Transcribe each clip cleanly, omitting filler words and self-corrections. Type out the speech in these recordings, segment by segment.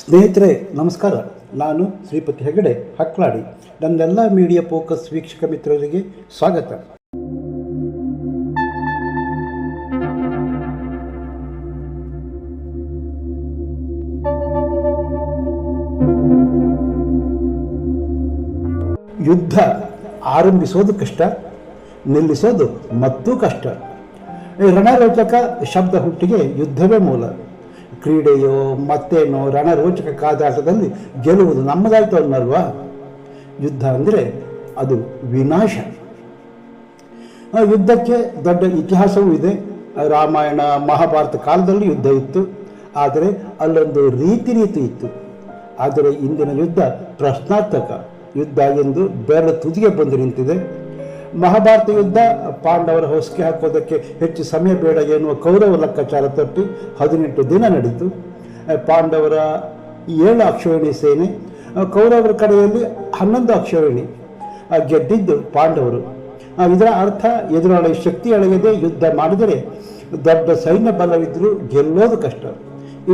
ಸ್ನೇಹಿತರೆ ನಮಸ್ಕಾರ. ನಾನು ಶ್ರೀಪತಿ ಹೆಗಡೆ ಹಕ್ಲಾಡಿ. ನನ್ನೆಲ್ಲ ಮೀಡಿಯಾ ಫೋಕಸ್ ವೀಕ್ಷಕ ಮಿತ್ರರಿಗೆ ಸ್ವಾಗತ. ಯುದ್ಧ ಆರಂಭಿಸೋದು ಕಷ್ಟ, ನಿಲ್ಲಿಸೋದು ಮತ್ತೂ ಕಷ್ಟ. ರಣರೋಚಕ ಶಬ್ದ ಹುಟ್ಟಿಗೆ ಯುದ್ಧವೇ ಮೂಲ. ಕ್ರೀಡೆಯೋ ಮತ್ತೇನೋ ರಣರೋಚಕ ಕಾದಾಟದಲ್ಲಿ ಗೆಲ್ಲುವುದು ನಮ್ಮದಾಯ್ತು ಅನ್ನಲ್ವಾ? ಯುದ್ಧ ಅಂದರೆ ಅದು ವಿನಾಶ. ಯುದ್ಧಕ್ಕೆ ದೊಡ್ಡ ಇತಿಹಾಸವೂ ಇದೆ. ರಾಮಾಯಣ ಮಹಾಭಾರತ ಕಾಲದಲ್ಲಿ ಯುದ್ಧ ಇತ್ತು, ಆದರೆ ಅಲ್ಲೊಂದು ರೀತಿ ಇತ್ತು. ಆದರೆ ಇಂದಿನ ಯುದ್ಧ ಪ್ರಶ್ನಾರ್ಥಕ ಯುದ್ಧ ಎಂದು ಬೆರಳು ತುದಿಗೆ ಬಂದು ನಿಂತಿದೆ. ಮಹಾಭಾರತ ಯುದ್ಧ ಪಾಂಡವರ ಹೊಸಕೆ ಹಾಕೋದಕ್ಕೆ ಹೆಚ್ಚು ಸಮಯ ಬೇಡ ಎನ್ನುವ ಕೌರವ ಲೆಕ್ಕಾಚಾರ ತಪ್ಪಿ 18 ದಿನ ನಡೀತು. ಪಾಂಡವರ 7 ಅಕ್ಷೋಹಿಣಿ ಸೇನೆ, ಕೌರವರ ಕಡೆಯಲ್ಲಿ 11 ಅಕ್ಷೋಹಿಣಿ. ಗೆದ್ದಿದ್ದು ಪಾಂಡವರು. ಇದರ ಅರ್ಥ ಎದುರಾಳಿ ಶಕ್ತಿ ಅಳೆಯದೆ ಯುದ್ಧ ಮಾಡಿದರೆ ದೊಡ್ಡ ಸೈನ್ಯ ಬಲವಿದ್ದರೂ ಗೆಲ್ಲೋದು ಕಷ್ಟ.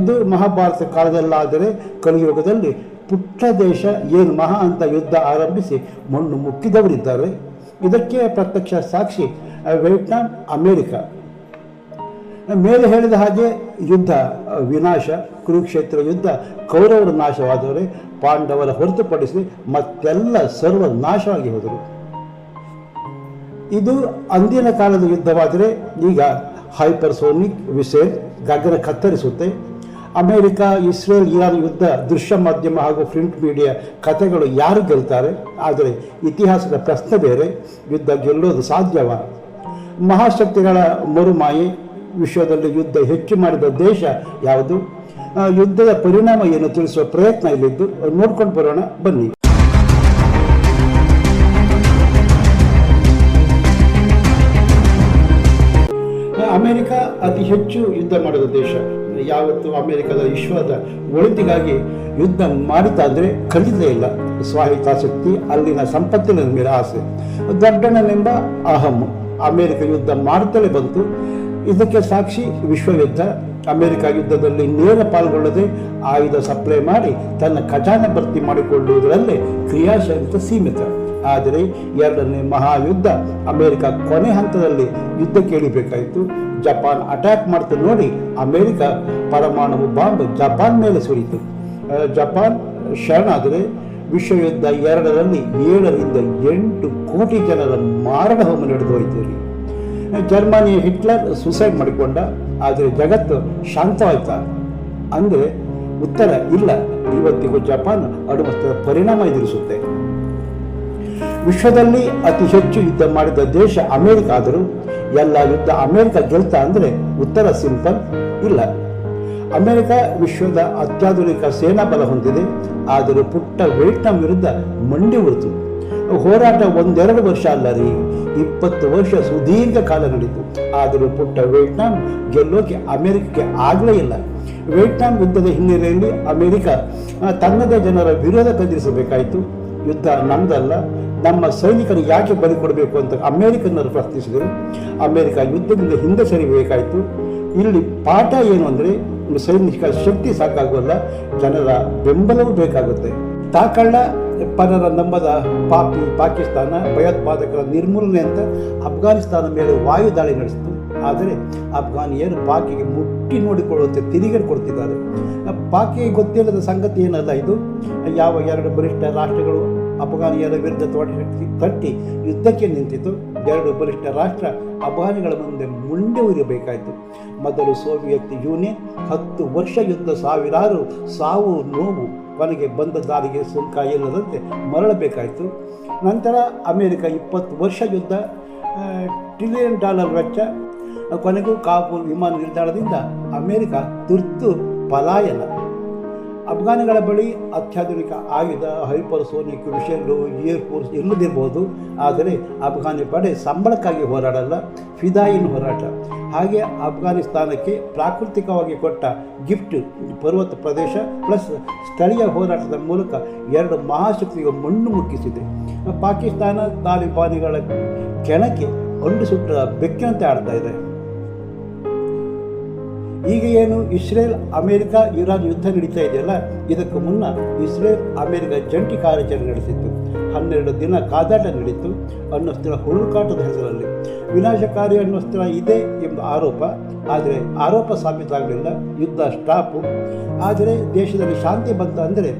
ಇದು ಮಹಾಭಾರತ ಕಾಲದಲ್ಲಾದರೆ ಕಲಿಯುಗದಲ್ಲಿ ಪುಟ್ಟ ದೇಶ ಏನು ಮಹಾ ಅಂತ ಯುದ್ಧ ಆರಂಭಿಸಿ ಮಣ್ಣು ಮುಕ್ಕಿದವರಿದ್ದಾರೆ. ಇದಕ್ಕೆ ಪ್ರತ್ಯಕ್ಷ ಸಾಕ್ಷಿ ವಿಯೆಟ್ನಾಂ, ಅಮೇರಿಕ. ಮೇಲೆ ಹೇಳಿದ ಹಾಗೆ ಯುದ್ಧ ವಿನಾಶ. ಕುರುಕ್ಷೇತ್ರ ಯುದ್ಧ ಕೌರವರ ನಾಶವಾದರೆ ಪಾಂಡವರ ಹೊರತುಪಡಿಸಿ ಮತ್ತೆಲ್ಲ ಸರ್ವನಾಶವಾಗಿ ಹೋದರು. ಇದು ಅಂದಿನ ಕಾಲದ ಯುದ್ಧವಾದರೆ ಈಗ ಹೈಪರ್ಸೋನಿಕ್ ವಿಸೇಲ್ ಗಗನ ಕತ್ತರಿಸುತ್ತೆ. ಅಮೇರಿಕ, ಇಸ್ರೇಲ್, ಇರಾನ್ ಯುದ್ಧ ದೃಶ್ಯ ಮಾಧ್ಯಮ ಹಾಗೂ ಪ್ರಿಂಟ್ ಮೀಡಿಯಾ ಕಥೆಗಳು ಯಾರು ಗೆಲ್ತಾರೆ? ಆದರೆ ಇತಿಹಾಸದ ಪ್ರಶ್ನೆ ಬೇರೆ. ಯುದ್ಧ ಗೆಲ್ಲೋದು ಸಾಧ್ಯವಾ? ಮಹಾಶಕ್ತಿಗಳ ಮರುಮಾಯಿ. ವಿಶ್ವದಲ್ಲಿ ಯುದ್ಧ ಹೆಚ್ಚು ಮಾಡಿದ ದೇಶ ಯಾವುದು? ಯುದ್ಧದ ಪರಿಣಾಮ ಏನು ತಿಳಿಸುವ ಪ್ರಯತ್ನ ಇಲ್ಲಿದ್ದು ನೋಡ್ಕೊಂಡು ಬರೋಣ ಬನ್ನಿ. ಅಮೆರಿಕ ಅತಿ ಹೆಚ್ಚು ಯುದ್ಧ ಮಾಡಿದ ದೇಶ. ಯಾವತ್ತು ಅಮೆರಿಕದ ವಿಶ್ವದ ಒಳಿತಿಗಾಗಿ ಯುದ್ಧ ಮಾಡಿತಾ ಅಂದರೆ ಖಂಡಿತ ಇಲ್ಲ. ಸ್ವಾಹಿತಾಸಕ್ತಿ, ಅಲ್ಲಿನ ಸಂಪತ್ತಿನ ಮೇಲೆ ಆಸೆ, ದೊಡ್ಡನೆಂಬ ಅಹಂ. ಅಮೆರಿಕ ಯುದ್ಧ ಮಾಡುತ್ತಲೇ ಬಂತು. ಇದಕ್ಕೆ ಸಾಕ್ಷಿ ವಿಶ್ವಯುದ್ಧ. ಅಮೆರಿಕ ಯುದ್ಧದಲ್ಲಿ ನೇರ ಪಾಲ್ಗೊಳ್ಳದೆ ಆಯುಧ ಸಪ್ಲೈ ಮಾಡಿ ತನ್ನ ಖಜಾನೆ ಭರ್ತಿ ಮಾಡಿಕೊಳ್ಳುವುದರಲ್ಲೇ ಕ್ರಿಯಾಶೀಲತೆ ಸೀಮಿತ. ಆದರೆ ಎರಡನೇ ಮಹಾಯುದ್ಧ ಅಮೆರಿಕ ಕೊನೆ ಹಂತದಲ್ಲಿ ಯುದ್ಧಕ್ಕೆ ಇಳಿಬೇಕಾಯಿತು. ಜಪಾನ್ ಅಟ್ಯಾಕ್ ಮಾಡ್ತಾ ನೋಡಿ ಅಮೆರಿಕ ಪರಮಾಣು ಬಾಂಬ್ ಜಪಾನ್ ಮೇಲೆ ಸುರಿಯಿತು. ಜಪಾನ್ ಶರಣಾದರೆ ವಿಶ್ವಯುದ್ಧ 2ರಲ್ಲಿ 7ರಿಂದ 8 ಕೋಟಿ ಜನರ ಮಾರಣ ಹೋಮ ನಡೆದು ಹೋಯಿತು. ಜರ್ಮನಿಯ ಹಿಟ್ಲರ್ ಸುಸೈಡ್ ಮಾಡಿಕೊಂಡ. ಆದರೆ ಜಗತ್ತು ಶಾಂತವಾಯ್ತಾ ಅಂದರೆ ಉತ್ತರ ಇಲ್ಲ. ಇವತ್ತಿಗೂ ಜಪಾನ್ ಅಣುವಸ್ತ್ರದ ಪರಿಣಾಮ ಎದುರಿಸುತ್ತೆ. ವಿಶ್ವದಲ್ಲಿ ಅತಿ ಹೆಚ್ಚು ಯುದ್ಧ ಮಾಡಿದ ದೇಶ ಅಮೆರಿಕ. ಆದರೂ ಎಲ್ಲ ಯುದ್ಧ ಅಮೆರಿಕ ಗೆಲ್ತಾ ಅಂದರೆ ಉತ್ತರ ಸಿಂಪಲ್, ಇಲ್ಲ. ಅಮೆರಿಕ ವಿಶ್ವದ ಅತ್ಯಾಧುನಿಕ ಸೇನಾ ಬಲ ಹೊಂದಿದೆ. ಆದರೂ ಪುಟ್ಟ ವಿಯೆಟ್ನಾಂ ವಿರುದ್ಧ ಮಂಡಿ ಉಳಿತು. ಹೋರಾಟ 1-2 ವರ್ಷ ಅಲ್ಲ ರೀ, 20 ವರ್ಷ ಸುದೀರ್ಘ ಕಾಲ ನಡೀತು. ಆದರೂ ಪುಟ್ಟ ವಿಯೆಟ್ನಾಂ ಗೆಲ್ಲೋಕೆ ಅಮೆರಿಕಕ್ಕೆ ಆಗಲೇ ಇಲ್ಲ. ವಿಯೆಟ್ನಾಂ ಯುದ್ಧದ ಹಿನ್ನೆಲೆಯಲ್ಲಿ ಅಮೆರಿಕ ತನ್ನದೇ ಜನರ ವಿರೋಧ ಕದಿರಿಸಬೇಕಾಯಿತು. ಯುದ್ಧ ನಮ್ದಲ್ಲ, ನಮ್ಮ ಸೈನಿಕರು ಯಾಕೆ ಬಲಿ ಕೊಡಬೇಕು ಅಂತ ಅಮೆರಿಕನ್ನರು ಪ್ರಶ್ನಿಸಿದರು. ಅಮೆರಿಕ ಯುದ್ಧದಿಂದ ಹಿಂದೆ ಸರಿಬೇಕಾಯಿತು. ಇಲ್ಲಿ ಪಾಠ ಏನು ಅಂದರೆ ಸೈನಿಕ ಶಕ್ತಿ ಸಾಕಾಗುವಲ್ಲ, ಜನರ ಬೆಂಬಲವೂ ಬೇಕಾಗುತ್ತೆ. ತಾಕಳ್ಳ ಪರರ ನಂಬದ ಪಾಕಿಸ್ತಾನ ಭಯೋತ್ಪಾದಕರ ನಿರ್ಮೂಲನೆ ಅಂತ ಅಫ್ಘಾನಿಸ್ತಾನ ಮೇಲೆ ವಾಯು ದಾಳಿ ನಡೆಸಿತು. ಆದರೆ ಅಫ್ಘಾನಿಯರು ಪಾಕಿಗೆ ಮುಟ್ಟಿ ನೋಡಿಕೊಳ್ಳುವಂತೆ ತಿರುಗೇಟು ಕೊಡ್ತಿದ್ದಾರೆ. ಪಾಕಿಗೆ ಗೊತ್ತಿಲ್ಲದ ಸಂಗತಿ ಏನಲ್ಲ ಇದು. ಯಾವ 2 ಬಲಿಷ್ಠ ರಾಷ್ಟ್ರಗಳು ಅಫ್ಘಾನಿಯರ ವಿರುದ್ಧ ತಟ್ಟಿ ಯುದ್ಧಕ್ಕೆ ನಿಂತಿತು. 2 ಬಲಿಷ್ಠ ರಾಷ್ಟ್ರ ಅಫ್ಘಾನಿಗಳ ಮುಂದೆ ಮುಂದೆ ಉರಿಯಬೇಕಾಯಿತು. ಮೊದಲು ಸೋವಿಯತ್ ಯೂನಿಯನ್ 10 ವರ್ಷ ಯುದ್ಧ, ಸಾವಿರಾರು ಸಾವು ನೋವು, ಕೊನೆಗೆ ಬಂದ ದಾರಿಗೆ ಸುಂಕ ಇಲ್ಲದಂತೆ ಮರಳಬೇಕಾಯಿತು. ನಂತರ ಅಮೆರಿಕ 20 ವರ್ಷ ಯುದ್ಧ, $1 ಟ್ರಿಲಿಯನ್ ವೆಚ್ಚ. ಕೊನೆಗೂ ಕಾಬೂಲ್ ವಿಮಾನ ನಿಲ್ದಾಣದಿಂದ ಅಮೆರಿಕ ತುರ್ತು ಪಲಾಯನ. ಅಫ್ಘಾನಿಗಳ ಬಳಿ ಅತ್ಯಾಧುನಿಕ ಆಯುಧ, ಹೈಪರ್ಸೋನಿಕ್ ಮಿಸೈಲು, ಏರ್ಫೋರ್ಸ್ ಇಲ್ಲದಿರ್ಬೋದು. ಆದರೆ ಅಫ್ಘಾನಿ ಪಡೆ ಸಂಬಳಕ್ಕಾಗಿ ಹೋರಾಡಲ್ಲ, ಫಿದಾಯಿನ್ ಹೋರಾಟ. ಹಾಗೆ ಅಫ್ಘಾನಿಸ್ತಾನಕ್ಕೆ ಪ್ರಾಕೃತಿಕವಾಗಿ ಕೊಟ್ಟ ಗಿಫ್ಟ್ ಪರ್ವತ ಪ್ರದೇಶ ಪ್ಲಸ್ ಸ್ಥಳೀಯ ಹೋರಾಟದ ಮೂಲಕ 2 ಮಹಾಶಕ್ತಿಗೆ ಮಣ್ಣು ಮುಕ್ಕಿಸಿದೆ. ಪಾಕಿಸ್ತಾನ ತಾಲಿಬಾನಿಗಳ ಕೆಣಕಿ ಅಂಡು ಸುಟ್ಟ ಬೆಕ್ಕಿನಂತೆ ಆಡ್ತಾ ಇದೆ. ಈಗ ಏನು ಇಸ್ರೇಲ್ ಅಮೆರಿಕ ಇರಾನ್ ಯುದ್ಧ ನಡೀತಾ ಇದೆಯಲ್ಲ, ಇದಕ್ಕೂ ಮುನ್ನ ಇಸ್ರೇಲ್ ಅಮೆರಿಕ ಜಂಟಿ ಕಾರ್ಯಾಚರಣೆ ನಡೆಸಿತ್ತು. 12 ದಿನ ಕಾದಾಟ ನಡೀತು. ಅನ್ನೋಸ್ತ್ರ ಹುಡುಕಾಟದ ಹೆಸರಲ್ಲಿ ವಿನಾಶಕಾರಿ ಅನ್ನೋಸ್ತ್ರ ಇದೆ ಎಂಬ ಆರೋಪ. ಆದರೆ ಆರೋಪ ಸಾಬೀತಾಗಲಿಲ್ಲ. ಯುದ್ಧ ಸ್ಟಾಪು. ಆದರೆ ದೇಶದಲ್ಲಿ ಶಾಂತಿ ಬಂತ ಅಂದರೆ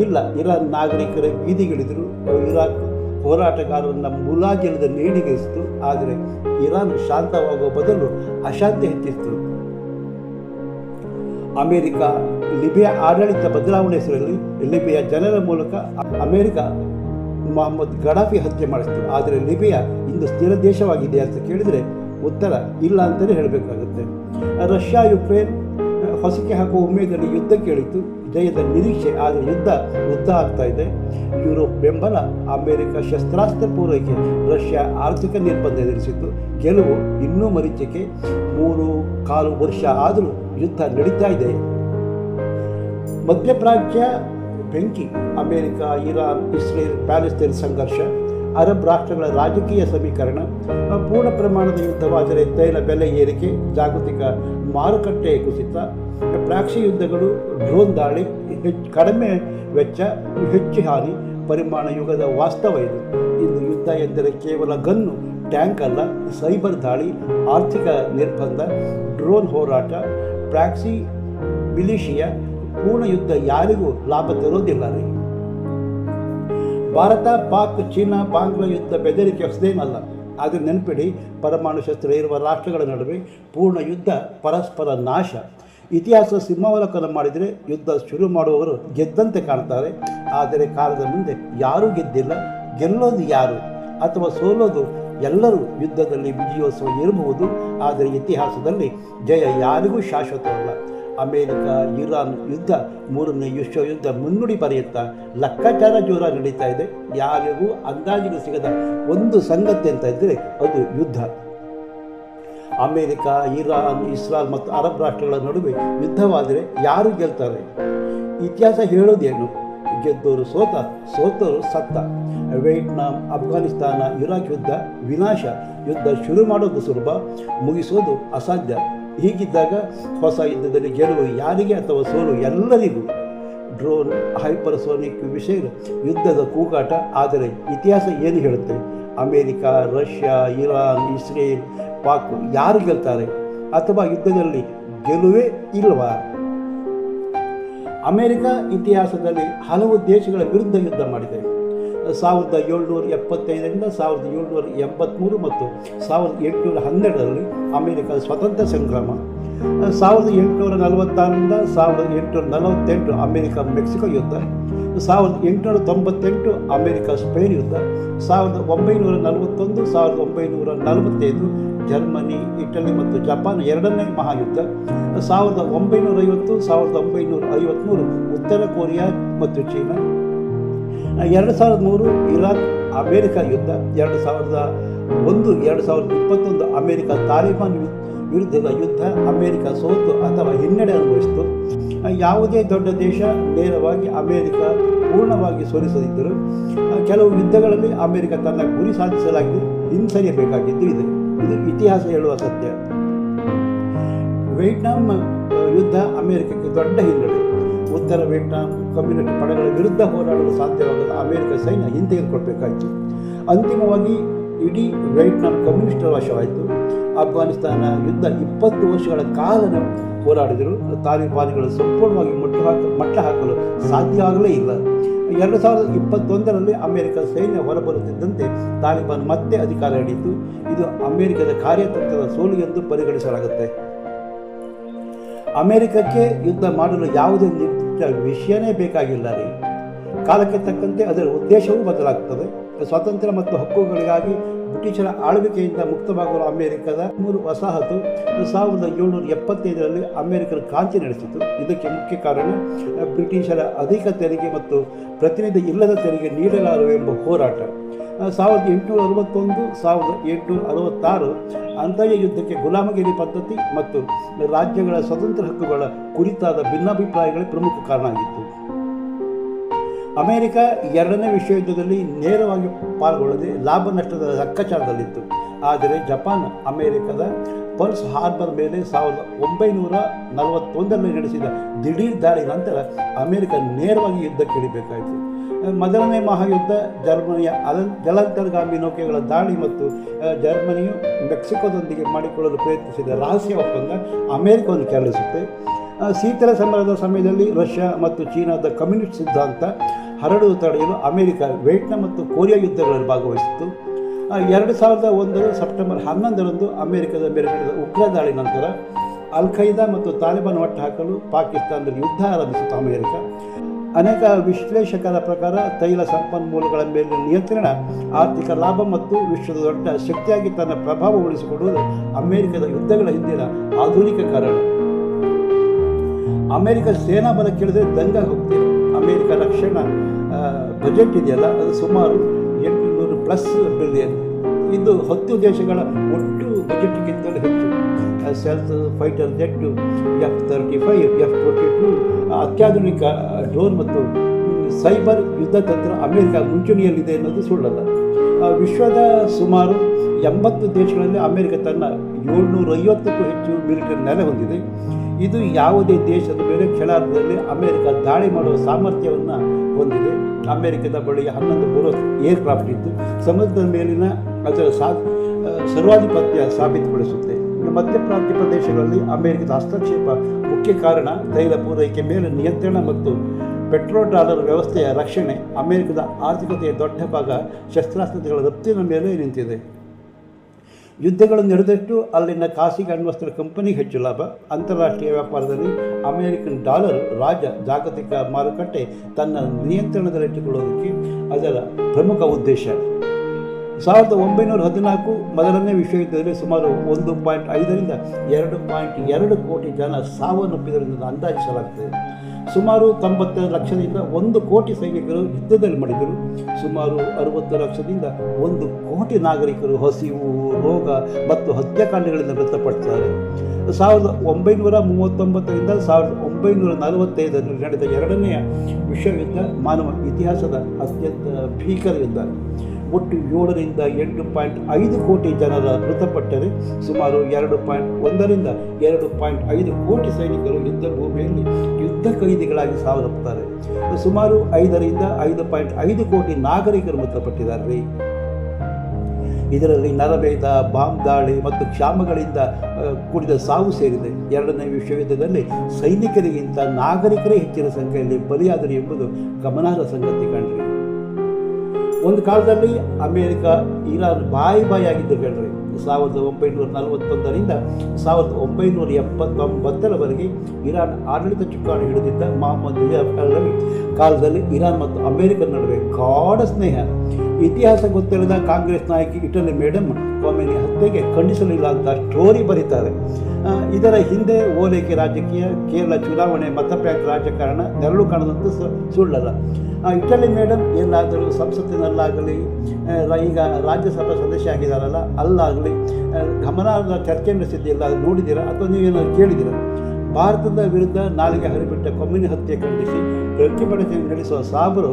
ಇಲ್ಲ. ಇರಾನ್ ನಾಗರಿಕರ ಬೀದಿಗಿಳಿದರು. ಇರಾಕ್ ಹೋರಾಟಗಾರರನ್ನು ಮುಲಾಜಿಲ್ಲದ ನೇಣಿಗೇರಿಸಿತು. ಆದರೆ ಇರಾನ್ ಶಾಂತವಾಗುವ ಬದಲು ಅಶಾಂತಿ ಹೆಚ್ಚಿಸಿತು. ಅಮೆರಿಕ ಲಿಬಿಯಾ ಆಡಳಿತ ಬದಲಾವಣೆ ಹೆಸರಲ್ಲಿ ಲಿಬಿಯಾ ಜನರ ಮೂಲಕ ಅಮೆರಿಕ ಮೊಹಮ್ಮದ್ ಗಡಾಫಿ ಹತ್ಯೆ ಮಾಡಿಸಿತು. ಆದರೆ ಲಿಬಿಯಾ ಇಂದು ಸ್ಥಿರ ದೇಶವಾಗಿದೆ ಅಂತ ಕೇಳಿದರೆ ಉತ್ತರ ಇಲ್ಲ ಅಂತಲೇ ಹೇಳಬೇಕಾಗುತ್ತೆ. ರಷ್ಯಾ ಯುಕ್ರೇನ್ ಹೊಸಕೆ ಹಾಕುವ ಉಮೇದಲ್ಲಿ ಯುದ್ಧಕ್ಕೆ ಇಳಿತು. ಜಯದ ನಿರೀಕ್ಷೆ, ಆದರೆ ಯುದ್ಧ ಆಗ್ತಾ ಇದೆ. ಯುರೋಪ್ ಬೆಂಬಲ, ಅಮೆರಿಕ ಶಸ್ತ್ರಾಸ್ತ್ರ ಪೂರೈಕೆ, ರಷ್ಯಾ ಆರ್ಥಿಕ ನಿರ್ಬಂಧ ಎದುರಿಸಿತು. ಗೆಲುವು ಇನ್ನೂ ಮರೀಚಿಕೆ. 3.25 ವರ್ಷ ಆದರೂ ಯುದ್ಧ ನಡೀತಾ ಇದೆ. ಮಧ್ಯಪ್ರಾಚ್ಯ ಬೆಂಕಿ. ಅಮೆರಿಕ, ಇರಾನ್, ಇಸ್ರೇಲ್, ಪ್ಯಾಲೆಸ್ತೈನ್ ಸಂಘರ್ಷ, ಅರಬ್ ರಾಷ್ಟ್ರಗಳ ರಾಜಕೀಯ ಸಮೀಕರಣ, ಪೂರ್ಣ ಪ್ರಮಾಣದ ಯುದ್ಧವಾದರೆ ತೈಲ ಬೆಲೆ ಏರಿಕೆ, ಜಾಗತಿಕ ಮಾರುಕಟ್ಟೆ ಕುಸಿತ, ಪ್ರಾಕ್ಸಿ ಯುದ್ಧಗಳು, ಡ್ರೋನ್ ದಾಳಿ, ಕಡಿಮೆ ವೆಚ್ಚ, ಹೆಚ್ಚು ಹಾನಿ, ಪರಿಮಾಣ ಯುಗದ ವಾಸ್ತವ ಇದು. ಇಂದು ಯುದ್ಧ ಎಂದರೆ ಕೇವಲ ಗನ್ನು, ಟ್ಯಾಂಕ್ ಅಲ್ಲ. ಸೈಬರ್ ದಾಳಿ, ಆರ್ಥಿಕ ನಿರ್ಬಂಧ, ಡ್ರೋನ್ ಹೋರಾಟ, ಪ್ರಾಕ್ಸಿ ಮಿಲಿಷಿಯಾ. ಪೂರ್ಣ ಯುದ್ಧ ಯಾರಿಗೂ ಲಾಭ ತರೋದಿಲ್ಲ ರೀ. ಭಾರತ, ಪಾಕ್, ಚೀನಾ, ಬಾಂಗ್ಲಾ ಯುದ್ಧ ಬೆದರಿಕೆ ಹೊಸದೇನಲ್ಲ. ಆದರೆ ನೆನಪಿಡಿ, ಪರಮಾಣು ಶಸ್ತ್ರ ಇರುವ ರಾಷ್ಟ್ರಗಳ ನಡುವೆ ಪೂರ್ಣ ಯುದ್ಧ ಪರಸ್ಪರ ನಾಶ. ಇತಿಹಾಸ ಸಿಂಹಾವಲೋಕನ ಮಾಡಿದರೆ ಯುದ್ಧ ಶುರು ಮಾಡುವವರು ಗೆದ್ದಂತೆ ಕಾಣ್ತಾರೆ. ಆದರೆ ಕಾಲದ ಮುಂದೆ ಯಾರೂ ಗೆದ್ದಿಲ್ಲ. ಗೆಲ್ಲೋದು ಯಾರು ಅಥವಾ ಸೋಲೋದು ಎಲ್ಲರೂ. ಯುದ್ಧದಲ್ಲಿ ವಿಜಯೋತ್ಸವ ಇರಬಹುದು, ಆದರೆ ಇತಿಹಾಸದಲ್ಲಿ ಜಯ ಯಾರಿಗೂ ಶಾಶ್ವತವಲ್ಲ. ಅಮೆರಿಕ ಇರಾನ್ ಯುದ್ಧ 3ನೇ ವಿಶ್ವಯುದ್ಧ ಮುನ್ನುಡಿ ಬರೆಯುತ್ತಾ ಲೆಕ್ಕಾಚಾರ ಜೋರ ನಡೀತಾ ಇದೆ. ಯಾರಿಗೂ ಅಂದಾಜಿಗೆ ಸಿಗದ ಒಂದು ಸಂಗತಿ ಅಂತ ಇದ್ದರೆ ಅದು ಯುದ್ಧ. ಅಮೆರಿಕ, ಇರಾನ್, ಇಸ್ರಾಲ್ ಮತ್ತು ಅರಬ್ ರಾಷ್ಟ್ರಗಳ ನಡುವೆ ಯುದ್ಧವಾದರೆ ಯಾರು ಗೆಲ್ತಾರೆ? ಇತಿಹಾಸ ಹೇಳೋದೇನು? ಗೆದ್ದವರು ಸೋತವರು ಸತ್ತ. ವಿಯೆಟ್ನಾಂ, ಅಫ್ಘಾನಿಸ್ತಾನ, ಇರಾಕ್ ಯುದ್ಧ ವಿನಾಶ. ಯುದ್ಧ ಶುರು ಮಾಡೋದು ಸುಲಭ, ಮುಗಿಸೋದು ಅಸಾಧ್ಯ. ಹೀಗಿದ್ದಾಗ ಹೊಸ ಯುದ್ಧದಲ್ಲಿ ಗೆಲುವು ಯಾರಿಗೆ ಅಥವಾ ಸೋಲು ಎಲ್ಲರಿಗೂ. ಡ್ರೋನ್, ಹೈಪರ್ಸೋನಿಕ್ ವಿಷಯ ಯುದ್ಧದ ಕೂಗಾಟ. ಆದರೆ ಇತಿಹಾಸ ಏನು ಹೇಳುತ್ತೆ? America, Russia, Iran, Israel, Pak ಯಾರು ಗೆಲ್ತಾರೆ? ಅಥವಾ ಯುದ್ಧದಲ್ಲಿ ಗೆಲುವೇ ಇಲ್ವಾ? ಅಮೆರಿಕ ಇತಿಹಾಸದಲ್ಲಿ ಹಲವು ದೇಶಗಳ ವಿರುದ್ಧ ಯುದ್ಧ ಮಾಡಿದೆ. 1775ರಿಂದ 1783 ಮತ್ತು 1812ರಲ್ಲಿ ಅಮೆರಿಕದ ಸ್ವಾತಂತ್ರ್ಯ ಸಂಗ್ರಾಮ. 1846ರಿಂದ 1848 ಅಮೆರಿಕ ಮೆಕ್ಸಿಕೋ ಯುದ್ಧ. 1898 ಅಮೆರಿಕ ಸ್ಪೇನ್ ಯುದ್ಧ. 1941 1945 ಜರ್ಮನಿ, ಇಟಲಿ ಮತ್ತು ಜಪಾನ್ ಎರಡನೇ ಮಹಾಯುದ್ಧ. 1950 1953 ಉತ್ತರ ಕೊರಿಯಾ ಮತ್ತು ಚೀನಾ. 2003 ಇರಾಕ್ ಅಮೆರಿಕ ಯುದ್ಧ. 2001 2021 ಅಮೆರಿಕ ತಾಲಿಬಾನ್ ವಿರುದ್ಧದ ಯುದ್ಧ. ಅಮೆರಿಕ ಸೋತು ಅಥವಾ ಹಿನ್ನಡೆ ಅನುಭವಿಸಿತು. ಯಾವುದೇ ದೊಡ್ಡ ದೇಶ ನೇರವಾಗಿ ಅಮೆರಿಕ ಪೂರ್ಣವಾಗಿ ಸೋಲಿಸದಿದ್ದರು. ಕೆಲವು ಯುದ್ಧಗಳಲ್ಲಿ ಅಮೆರಿಕ ತನ್ನ ಗುರಿ ಸಾಧಿಸಲಾಗಿದೆ, ಹಿಂಸರಿಯಬೇಕಾಗಿದ್ದು ಇದೆ. ಇದು ಇತಿಹಾಸ ಹೇಳುವ ಸತ್ಯ. ವಿಯೆಟ್ನಾಂ ಯುದ್ಧ ಅಮೆರಿಕಕ್ಕೆ ದೊಡ್ಡ ಹಿನ್ನಡೆ. ಉತ್ತರ ವಿಯೆಟ್ನಾಂ ಕಮ್ಯುನಿಸ್ಟ್ ಪಡೆಗಳ ವಿರುದ್ಧ ಹೋರಾಡಲು ಸಾಧ್ಯವಾಗದ ಅಮೆರಿಕ ಸೈನ್ಯ ಹಿಂತೆಗೆದುಕೊಳ್ಬೇಕಾಯಿತು. ಅಂತಿಮವಾಗಿ ಇಡೀ ವಿಯೆಟ್ನಾಂ ಕಮ್ಯುನಿಸ್ಟರ ವಶವಾಯಿತು. ಅಫ್ಘಾನಿಸ್ತಾನ ಯುದ್ಧ 20 ವರ್ಷಗಳ ಕಾಲ ಹೋರಾಡಿದರು. ತಾಲಿಬಾನಿಗಳು ಸಂಪೂರ್ಣವಾಗಿ ಮಟ್ಟ ಹಾಕಲು ಸಾಧ್ಯವಾಗಲೇ ಇಲ್ಲ. 2021ರಲ್ಲಿ ಅಮೆರಿಕ ಸೈನ್ಯ ಹೊರಬರುತ್ತಿದ್ದಂತೆ ತಾಲಿಬಾನ್ ಮತ್ತೆ ಅಧಿಕಾರ ಹಿಡಿಯಿತು. ಇದು ಅಮೆರಿಕದ ಕಾರ್ಯತಂತ್ರದ ಸೋಲು ಎಂದು ಪರಿಗಣಿಸಲಾಗುತ್ತೆ. ಅಮೆರಿಕಕ್ಕೆ ಯುದ್ಧ ಮಾಡಲು ಯಾವುದೇ ನಿರ್ದಿಷ್ಟ ವಿಷಯನೇ ಬೇಕಾಗಿಲ್ಲ ರೀ. ಕಾಲಕ್ಕೆ ತಕ್ಕಂತೆ ಅದರ ಉದ್ದೇಶವೂ ಬದಲಾಗ್ತದೆ. ಸ್ವಾತಂತ್ರ್ಯ ಮತ್ತು ಹಕ್ಕುಗಳಿಗಾಗಿ ಬ್ರಿಟಿಷರ ಆಳ್ವಿಕೆಯಿಂದ ಮುಕ್ತವಾಗುವ ಅಮೆರಿಕದ 3 ವಸಾಹತು 1775ರಲ್ಲಿ ಅಮೆರಿಕದ ಕ್ರಾಂತಿ ನಡೆಸಿತು. ಇದಕ್ಕೆ ಮುಖ್ಯ ಕಾರಣ ಬ್ರಿಟಿಷರ ಅಧಿಕ ತೆರಿಗೆ ಮತ್ತು ಪ್ರತಿನಿಧಿ ಇಲ್ಲದ ತೆರಿಗೆ ನೀಡಲಾರವೆಂಬ ಹೋರಾಟ. 1861 1866 ಅಂತರ್ಯ ಯುದ್ಧಕ್ಕೆ ಗುಲಾಮಗಿರಿ ಪದ್ಧತಿ ಮತ್ತು ರಾಜ್ಯಗಳ ಸ್ವತಂತ್ರ ಹಕ್ಕುಗಳ ಕುರಿತಾದ ಭಿನ್ನಾಭಿಪ್ರಾಯಗಳೇ ಪ್ರಮುಖ ಕಾರಣ ಆಗಿತ್ತು. ಅಮೆರಿಕ 2ನೇ ವಿಶ್ವಯುದ್ಧದಲ್ಲಿ ನೇರವಾಗಿ ಪಾಲ್ಗೊಳ್ಳದೆ ಲಾಭ ನಷ್ಟದ ಲೆಕ್ಕಾಚಾರದಲ್ಲಿತ್ತು. ಆದರೆ ಜಪಾನ್ ಅಮೆರಿಕದ ಪರ್ಲ್ ಹಾರ್ಬರ್ ಮೇಲೆ 1941ರಲ್ಲಿ ನಡೆಸಿದ ದಿಢೀರ್ ದಾಳಿ ನಂತರ ಅಮೆರಿಕ ನೇರವಾಗಿ ಯುದ್ಧಕ್ಕೆ ಇಳಿಬೇಕಾಯಿತು. ಮೊದಲನೇ ಮಹಾಯುದ್ಧ ಜರ್ಮನಿಯ ಜಲಾಂತರ್ಗಾಮಿ ನೌಕೆಗಳ ದಾಳಿ ಮತ್ತು ಜರ್ಮನಿಯು ಮೆಕ್ಸಿಕೋದೊಂದಿಗೆ ಮಾಡಿಕೊಳ್ಳಲು ಪ್ರಯತ್ನಿಸಿದ ರಹಸ್ಯ ಒಪ್ಪಂದ ಅಮೆರಿಕವನ್ನು ಕೆರಳಿಸುತ್ತೆ. ಶೀತಲ ಸಮರದ ಸಮಯದಲ್ಲಿ ರಷ್ಯಾ ಮತ್ತು ಚೀನಾದ ಕಮ್ಯುನಿಸ್ಟ್ ಸಿದ್ಧಾಂತ ಹರಡುವುದು ತಡೆಯಲು ಅಮೆರಿಕ ವಿಯೆಟ್ನಾಂ ಮತ್ತು ಕೊರಿಯಾ ಯುದ್ಧಗಳಲ್ಲಿ ಭಾಗವಹಿಸಿತ್ತು. 2001 ಸೆಪ್ಟೆಂಬರ್ 11ರಂದು ಅಮೆರಿಕದ ಮೇಲೆ ನಡೆದ ಉಗ್ರ ದಾಳಿ ನಂತರ ಅಲ್ ಖೈದಾ ಮತ್ತು ತಾಲಿಬಾನ್ ಒಟ್ಟು ಹಾಕಲು ಪಾಕಿಸ್ತಾನದಲ್ಲಿ ಯುದ್ಧ ಆರಂಭಿಸಿತು ಅಮೆರಿಕ. ಅನೇಕ ವಿಶ್ಲೇಷಕರ ಪ್ರಕಾರ ತೈಲ ಸಂಪನ್ಮೂಲಗಳ ಮೇಲಿನ ನಿಯಂತ್ರಣ, ಆರ್ಥಿಕ ಲಾಭ ಮತ್ತು ವಿಶ್ವದ ದೊಡ್ಡ ಶಕ್ತಿಯಾಗಿ ತನ್ನ ಪ್ರಭಾವ ಉಳಿಸಿಕೊಳ್ಳುವುದು ಅಮೆರಿಕದ ಯುದ್ಧಗಳ ಹಿಂದಿನ ಆಧುನಿಕ ಕಾರಣ. ಅಮೆರಿಕ ಸೇನಾ ಬಲ ಕೇಳಿದ್ರೆ ದಂಗ ಹೋಗ್ತಿದೆ. ಅಮೆರಿಕ ರಕ್ಷಣಾ ಬಜೆಟ್ ಇದೆಯಲ್ಲ, ಅದು ಸುಮಾರು 800+ ಬಿಲಿಯನ್. ಇದು 10 ದೇಶಗಳ ಒಟ್ಟು ಬಜೆಟ್ಗಿಂತಲೂ ಹೆಚ್ಚು. Self fighter jet, F-35, F-22, ಅತ್ಯಾಧುನಿಕ ಡ್ರೋನ್ ಮತ್ತು ಸೈಬರ್ ಯುದ್ಧ ತಂತ್ರ ಅಮೆರಿಕ ಮುಂಚೂಣಿಯಲ್ಲಿದೆ ಎನ್ನುವುದು ಸುಳ್ಳಲ್ಲ. ವಿಶ್ವದ ಸುಮಾರು 80 ದೇಶಗಳಲ್ಲಿ ಅಮೆರಿಕ ತನ್ನ 750ಕ್ಕೂ ಹೆಚ್ಚು ಮಿಲಿಟರಿ ನೆಲೆ ಹೊಂದಿದೆ. ಇದು ಯಾವುದೇ ದೇಶದ ಮೇಲೆ ಕ್ಷಣಾರ್ಧದಲ್ಲಿ ಅಮೆರಿಕ ದಾಳಿ ಮಾಡುವ ಸಾಮರ್ಥ್ಯವನ್ನು ಹೊಂದಿದೆ. ಅಮೆರಿಕದ ಬಳಿ 11 ಬೂರಸ್ ಏರ್ಕ್ರಾಫ್ಟ್ ಇದ್ದು ಸಮುದ್ರದ ಮೇಲಿನ ಅದರ ಸರ್ವಾಧಿಪತ್ಯ ಸಾಬೀತುಪಡಿಸುತ್ತೆ. ಮಧ್ಯಪ್ರಾಂತ್ಯ ಪ್ರದೇಶಗಳಲ್ಲಿ ಅಮೆರಿಕದ ಹಸ್ತಕ್ಷೇಪ ಮುಖ್ಯ ಕಾರಣ. ತೈಲ ಪೂರೈಕೆ ಮೇಲೆ ನಿಯಂತ್ರಣ ಮತ್ತು ಪೆಟ್ರೋಡಾಲರ್ ವ್ಯವಸ್ಥೆಯ ರಕ್ಷಣೆ. ಅಮೆರಿಕದ ಆರ್ಥಿಕತೆಯ ದೊಡ್ಡ ಭಾಗ ಶಸ್ತ್ರಾಸ್ತ್ರಗಳ ರಫ್ತಿನ ಮೇಲೆ ನಿಂತಿದೆ. ಯುದ್ಧಗಳು ನಡೆದಷ್ಟು ಅಲ್ಲಿನ ಖಾಸಗಿ ಅಣ್ವಸ್ತ್ರ ಕಂಪನಿಗೆ ಹೆಚ್ಚು ಲಾಭ. ಅಂತಾರಾಷ್ಟ್ರೀಯ ವ್ಯಾಪಾರದಲ್ಲಿ ಅಮೆರಿಕನ್ ಡಾಲರ್ ಜಾಗತಿಕ ಮಾರುಕಟ್ಟೆ ತನ್ನ ನಿಯಂತ್ರಣದಲ್ಲಿಟ್ಟುಕೊಳ್ಳುವುದಕ್ಕೆ ಅದರ ಪ್ರಮುಖ ಉದ್ದೇಶ. 1914 ಮೊದಲನೇ ವಿಶ್ವಯುದ್ಧದಲ್ಲಿ ಸುಮಾರು 1.5ರಿಂದ 2.2 ಕೋಟಿ ಜನ ಸಾವನ್ನಪ್ಪಿದರೆಂದು ಅಂದಾಜಿಸಲಾಗುತ್ತದೆ. ಸುಮಾರು 90 ಲಕ್ಷದಿಂದ 1 ಕೋಟಿ ಸೈನಿಕರು ಯುದ್ಧದಲ್ಲಿ ಮಡಿದರು. ಸುಮಾರು 60 ಲಕ್ಷದಿಂದ 1 ಕೋಟಿ ನಾಗರಿಕರು ಹಸಿವು, ರೋಗ ಮತ್ತು ಹತ್ಯಾಕಾಂಡಗಳಿಂದ ಮೃತಪಡ್ತಾರೆ. 1939ರಿಂದ 1945ರಲ್ಲಿ ನಡೆದ ಎರಡನೆಯ ವಿಶ್ವಯುದ್ಧ ಮಾನವ ಇತಿಹಾಸದ ಅತ್ಯಂತ ಭೀಕರ ಯುದ್ಧ. ಒಟ್ಟು 7ರಿಂದ 8.5 ಕೋಟಿ ಜನರ ಮೃತಪಟ್ಟರೆ ಸುಮಾರು 2.1ರಿಂದ 2.5 ಕೋಟಿ ಸೈನಿಕರು ಯುದ್ಧ ಭೂಮಿಯಲ್ಲಿ ಯುದ್ಧ ಕೈದಿಗಳಾಗಿ ಸಾವನ್ನಪ್ಪುತ್ತಾರೆ. ಸುಮಾರು 5ರಿಂದ 5.5 ಕೋಟಿ ನಾಗರಿಕರು ಮೃತಪಟ್ಟಿದ್ದಾರೆ. ಇದರಲ್ಲಿ ನರಭೇದ, ಬಾಂಬ್ ದಾಳಿ ಮತ್ತು ಕ್ಷಾಮಗಳಿಂದ ಕೂಡಿದ ಸಾವು ಸೇರಿದೆ. ಎರಡನೇ ವಿಶ್ವಯುದ್ಧದಲ್ಲಿ ಸೈನಿಕರಿಗಿಂತ ನಾಗರಿಕರೇ ಹೆಚ್ಚಿನ ಸಂಖ್ಯೆಯಲ್ಲಿ ಬಲಿಯಾದರು ಎಂಬುದು ಗಮನಾರ್ಹ ಸಂಗತಿ ಕಂಡ್ರಿ. ಒಂದು ಕಾಲದಲ್ಲಿ ಅಮೆರಿಕ ಇರಾನ್ ಬಾಯಿಯಾಗಿದ್ದು ಹೇಳ್ರಿ. 1941ರಿಂದ 1979ರವರೆಗೆ ಇರಾನ್ ಆಡಳಿತ ಚುಕ್ಕಾಣಿ ಹಿಡಿದಿದ್ದ ಮೊಹಮ್ಮದ್ ರಿಯಾಫ್ ಕಾಲದಲ್ಲಿ ಇರಾನ್ ಮತ್ತು ಅಮೆರಿಕ ನಡುವೆ ಗಾಢ ಸ್ನೇಹ. ಇತಿಹಾಸ ಗೊತ್ತಿಲ್ಲದ ಕಾಂಗ್ರೆಸ್ ನಾಯಕಿ ಇಟಲಿ ಮೇಡಮ್ ಕೊಮೆನಿ ಹತ್ಯೆಗೆ ಖಂಡಿಸಲಿಲ್ಲ ಅಂತ ಸ್ಟೋರಿ ಬರೀತಾರೆ. ಇದರ ಹಿಂದೆ ಓಲೈಕೆ ರಾಜಕೀಯ, ಕೇರಳ ಚುನಾವಣೆ, ಮತ ಬ್ಯಾಂಕ್ ರಾಜಕಾರಣ ನೆರಳು ಕಾಣದಂತೂ ಸುಳ್ಳಲ್ಲ. ಇಟಲಿ ಮೇಡಮ್ ಎಲ್ಲಾದರೂ ಸಂಸತ್ತಿನಲ್ಲಾಗಲಿ, ಈಗ ರಾಜ್ಯಸಭಾ ಸದಸ್ಯ ಆಗಿದ್ದಾರಲ್ಲ ಅಲ್ಲಾಗಲಿ ಗಮನಾರ್ಹ ಚರ್ಚೆ ನಡೆಸಿದ್ದಿಲ್ಲ. ನೋಡಿದ್ದೀರಾ ಅಥವಾ ನೀವೇನಾದ್ರು ಕೇಳಿದ್ದೀರಾ? ಭಾರತದ ವಿರುದ್ಧ ನಾಲಿಗೆ ಹರಿಬಿಟ್ಟ ಕೊಮೆನಿ ಹತ್ಯೆ ಖಂಡಿಸಿ ಪ್ರತಿಭಟನೆ ನಡೆಸುವ ಸಾಬರು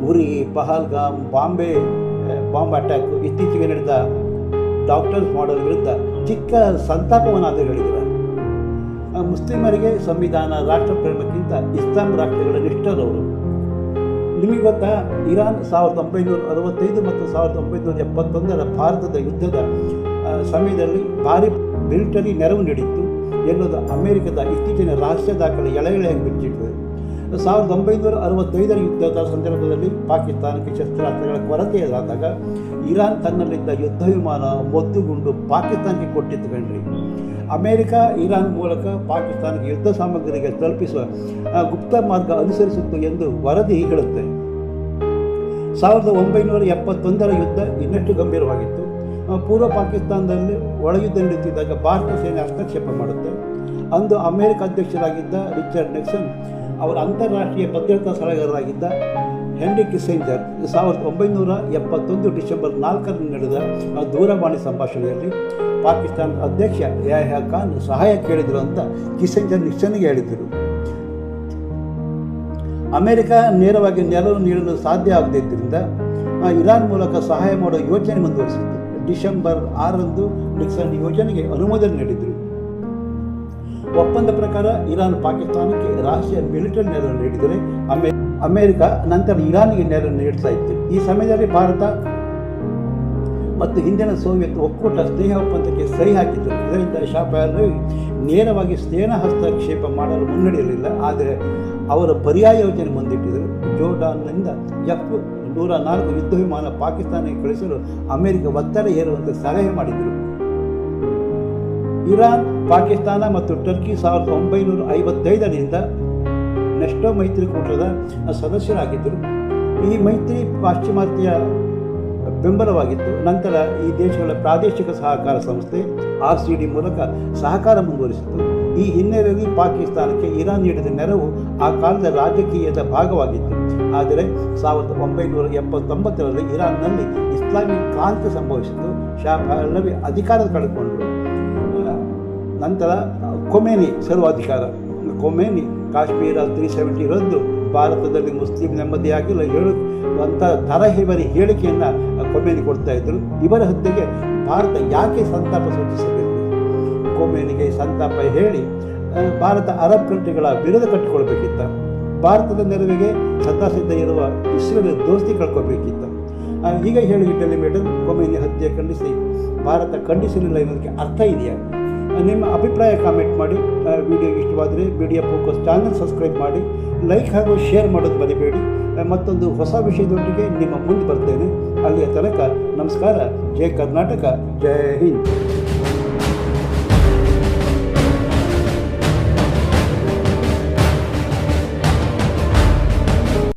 ಉರಿ, ಪಹಲ್ಗಾಮ್, ಬಾಂಬೆ ಬಾಂಬ್ ಅಟ್ಯಾಕ್, ಇತ್ತೀಚೆಗೆ ನಡೆದ ಡಾಕ್ಟರ್ಸ್ ಮಾಡೆಲ್ ವಿರುದ್ಧ ಚಿಕ್ಕ ಸಂತಾಪವನ್ನಾದರೂ ಹೇಳಿದ್ದಾರೆ. ಮುಸ್ಲಿಮರಿಗೆ ಸಂವಿಧಾನ, ರಾಷ್ಟ್ರ ಪ್ರೇಮಕ್ಕಿಂತ ಇಸ್ಲಾಂ ರಾಷ್ಟ್ರಗಳ ನಿಷ್ಠರವರು. ನಿಮಗೆ ಗೊತ್ತಾ, ಇರಾನ್ 1965 ಮತ್ತು 1971ರ ಭಾರತದ ಯುದ್ಧದ ಸಮಯದಲ್ಲಿ ಭಾರಿ ಮಿಲಿಟರಿ ನೆರವು ನೀಡಿತ್ತು ಎನ್ನುವುದು ಅಮೆರಿಕದ ಇತ್ತೀಚಿನ ರಹಸ್ಯ ದಾಖಲೆ ಎಳೆಯಾಗಿ ಬಿಚ್ಚಿಟ್ಟಿದೆ. 1965ರ ಯುದ್ಧದ ಸಂದರ್ಭದಲ್ಲಿ ಪಾಕಿಸ್ತಾನಕ್ಕೆ ಶಸ್ತ್ರಾಸ್ತ್ರಗಳ ಕೊರತೆಯಾದಾಗ ಇರಾನ್ ತನ್ನಲ್ಲಿದ್ದ ಯುದ್ಧ ವಿಮಾನ, ಮದ್ದುಗುಂಡು ಪಾಕಿಸ್ತಾನಕ್ಕೆ ಕೊಟ್ಟಿತ್ತು ಕಣ್ರಿ. ಅಮೆರಿಕ ಇರಾನ್ ಮೂಲಕ ಪಾಕಿಸ್ತಾನಕ್ಕೆ ಯುದ್ಧ ಸಾಮಗ್ರಿಗೆ ತಲುಪಿಸುವ ಗುಪ್ತ ಮಾರ್ಗ ಅನುಸರಿಸಿತ್ತು ಎಂದು ವರದಿ ಹೇಳುತ್ತೆ. 1971ರ ಯುದ್ಧ ಇನ್ನಷ್ಟು ಗಂಭೀರವಾಗಿತ್ತು. ಪೂರ್ವ ಪಾಕಿಸ್ತಾನದಲ್ಲಿ ಒಳಯುದ್ಧ ನಡೆಯುತ್ತಿದ್ದಾಗ ಭಾರತ ಸೇನೆ ಹಸ್ತಕ್ಷೇಪ ಮಾಡುತ್ತೆ. ಅಂದು ಅಮೆರಿಕ ಅಧ್ಯಕ್ಷರಾಗಿದ್ದ ರಿಚರ್ಡ್ ನಿಕ್ಸನ್ ಅವರ ಅಂತಾರಾಷ್ಟ್ರೀಯ ಭದ್ರತಾ ಸಲಹೆಗಾರರಾಗಿದ್ದ ಹೆನ್ರಿ ಕಿಸ್ಸಿಂಜರ್ 1971 ಡಿಸೆಂಬರ್ 4ರಂದು ನಡೆದ ದೂರವಾಣಿ ಸಂಭಾಷಣೆಯಲ್ಲಿ ಪಾಕಿಸ್ತಾನದ ಅಧ್ಯಕ್ಷ ಯಹ್ಯಾ ಖಾನ್ ಸಹಾಯ ಕೇಳಿದರು ಅಂತ ಕಿಸ್ಸಿಂಜರ್ ನಿಕ್ಸನ್ಗೆ ಹೇಳಿದರು. ಅಮೆರಿಕ ನೇರವಾಗಿ ನೆರವು ನೀಡಲು ಸಾಧ್ಯ ಆಗದಿದ್ದರಿಂದ ಇರಾನ್ ಮೂಲಕ ಸಹಾಯ ಮಾಡುವ ಯೋಚನೆ ಮುಂದುವರಿಸಿತ್ತು. ಡಿಸೆಂಬರ್ 6ರಂದು ನಿಕ್ಸನ್ ಯೋಜನೆಗೆ ಅನುಮೋದನೆ ನೀಡಿದರು. ಒಪ್ಪಂದ ಪ್ರಕಾರ ಇರಾನ್ ಪಾಕಿಸ್ತಾನಕ್ಕೆ ರಾಷ್ಟ್ರೀಯ ಮಿಲಿಟರಿ ನೆರವು ನೀಡಿದರೆ ಅಮೆರಿಕ ನಂತರ ಇರಾನ್ಗೆ ನೆರವು ನೀಡ್ತಾ ಇತ್ತು. ಈ ಸಮಯದಲ್ಲಿ ಭಾರತ ಮತ್ತು ಹಿಂದಿನ ಸೋವಿಯತ್ ಒಕ್ಕೂಟ ಸ್ನೇಹ ಒಪ್ಪಂದಕ್ಕೆ ಸಹಿ ಹಾಕಿದ್ದರು. ಇದರಿಂದ ಶಾ ಪಹಲವಿ ನೇರವಾಗಿ ಸೇನಾ ಹಸ್ತಕ್ಷೇಪ ಮಾಡಲು ಮುನ್ನಡೆಯಲಿಲ್ಲ. ಆದರೆ ಅವರ ಪರ್ಯಾಯ ಯೋಜನೆ ಮುಂದಿಟ್ಟಿದ್ದರು. ಜೋರ್ಡಾನ್ನಿಂದ F-104 ಯುದ್ಧ ವಿಮಾನ ಪಾಕಿಸ್ತಾನಕ್ಕೆ ಕಳಿಸಲು ಅಮೆರಿಕ ಒತ್ತಡ ಹೇರುವಂತೆ ಸಲಹೆ ಮಾಡಿದರು. ಇರಾನ್, ಪಾಕಿಸ್ತಾನ ಮತ್ತು ಟರ್ಕಿ 1955ರಿಂದ ನೆಸ್ಟೋ ಮೈತ್ರಿಕೂಟದ ಸದಸ್ಯರಾಗಿದ್ದರು. ಈ ಮೈತ್ರಿ ಪಾಶ್ಚಿಮಾತ್ಯ ಬೆಂಬಲವಾಗಿತ್ತು. ನಂತರ ಈ ದೇಶಗಳ ಪ್ರಾದೇಶಿಕ ಸಹಕಾರ ಸಂಸ್ಥೆ RCD ಮೂಲಕ ಸಹಕಾರ ಮುಂದುವರಿಸಿತು. ಈ ಹಿನ್ನೆಲೆಯಲ್ಲಿ ಪಾಕಿಸ್ತಾನಕ್ಕೆ ಇರಾನ್ ನೀಡಿದ ನೆರವು ಆ ಕಾಲದ ರಾಜಕೀಯದ ಭಾಗವಾಗಿತ್ತು. ಆದರೆ 1979ರಲ್ಲಿ ಇರಾನ್ನಲ್ಲಿ ಇಸ್ಲಾಮಿಕ್ ಕ್ರಾಂತಿ ಸಂಭವಿಸಿತು. ಶಾ ಪಹಲವಿ ಅಧಿಕಾರ ಕಳೆದುಕೊಂಡರು. ನಂತರ ಖೊಮೇನಿ ಸರ್ವಾಧಿಕಾರ. ಖೊಮೇನಿ ಕಾಶ್ಮೀರ 370 ರದ್ದು ಭಾರತದಲ್ಲಿ ಮುಸ್ಲಿಂ ನೆಮ್ಮದಿಯಾಗಿಲ್ಲ ಹೇಳುವಂಥ ತರಹೇವರಿ ಹೇಳಿಕೆಯನ್ನು ಖೊಮೇನಿ ಕೊಡ್ತಾ ಇದ್ದರು. ಇವರ ಹತ್ಯೆಗೆ ಭಾರತ ಯಾಕೆ ಸಂತಾಪ ಸೂಚಿಸಬೇಕು? ಖೊಮೇನಿಗೆ ಸಂತಾಪ ಹೇಳಿ ಭಾರತ ಅರಬ್ ಕಂಟ್ರಿಗಳ ವಿರೋಧ ಕಟ್ಟಿಕೊಳ್ಬೇಕಿತ್ತ. ಭಾರತದ ನೆರವಿಗೆ ಸದಾಸಿದ್ಧ ಇರುವ ಇಸ್ರೇಲ್ ದೋಸ್ತಿ ಕಳ್ಕೊಬೇಕಿತ್ತ. ಈಗ ಹೇಳಿಬಿಟ್ಟಲ್ಲಿ ಮೇಡಮ್, ಖೊಮೇನಿ ಹತ್ಯೆ ಖಂಡಿಸಿ ಭಾರತ ಖಂಡಿಸಲಿಲ್ಲ ಎನ್ನುವುದಕ್ಕೆ ಅರ್ಥ ಇದೆಯಾ? ನಿಮ್ಮ ಅಭಿಪ್ರಾಯ ಕಾಮೆಂಟ್ ಮಾಡಿ. ವಿಡಿಯೋ ಇಷ್ಟವಾದರೆ ಮೀಡಿಯಾ ಫೋಕಸ್ ಚಾನಲ್ ಸಬ್ಸ್ಕ್ರೈಬ್ ಮಾಡಿ, ಲೈಕ್ ಹಾಗೂ ಶೇರ್ ಮಾಡೋದು ಮರಿಬೇಡಿ. ಮತ್ತೊಂದು ಹೊಸ ವಿಷಯದೊಂದಿಗೆ ನಿಮ್ಮ ಮುಂದೆ ಬರ್ತೇನೆ. ಅಲ್ಲಿಯ ತನಕ ನಮಸ್ಕಾರ. ಜೈ ಕರ್ನಾಟಕ, ಜೈ ಹಿಂದ್.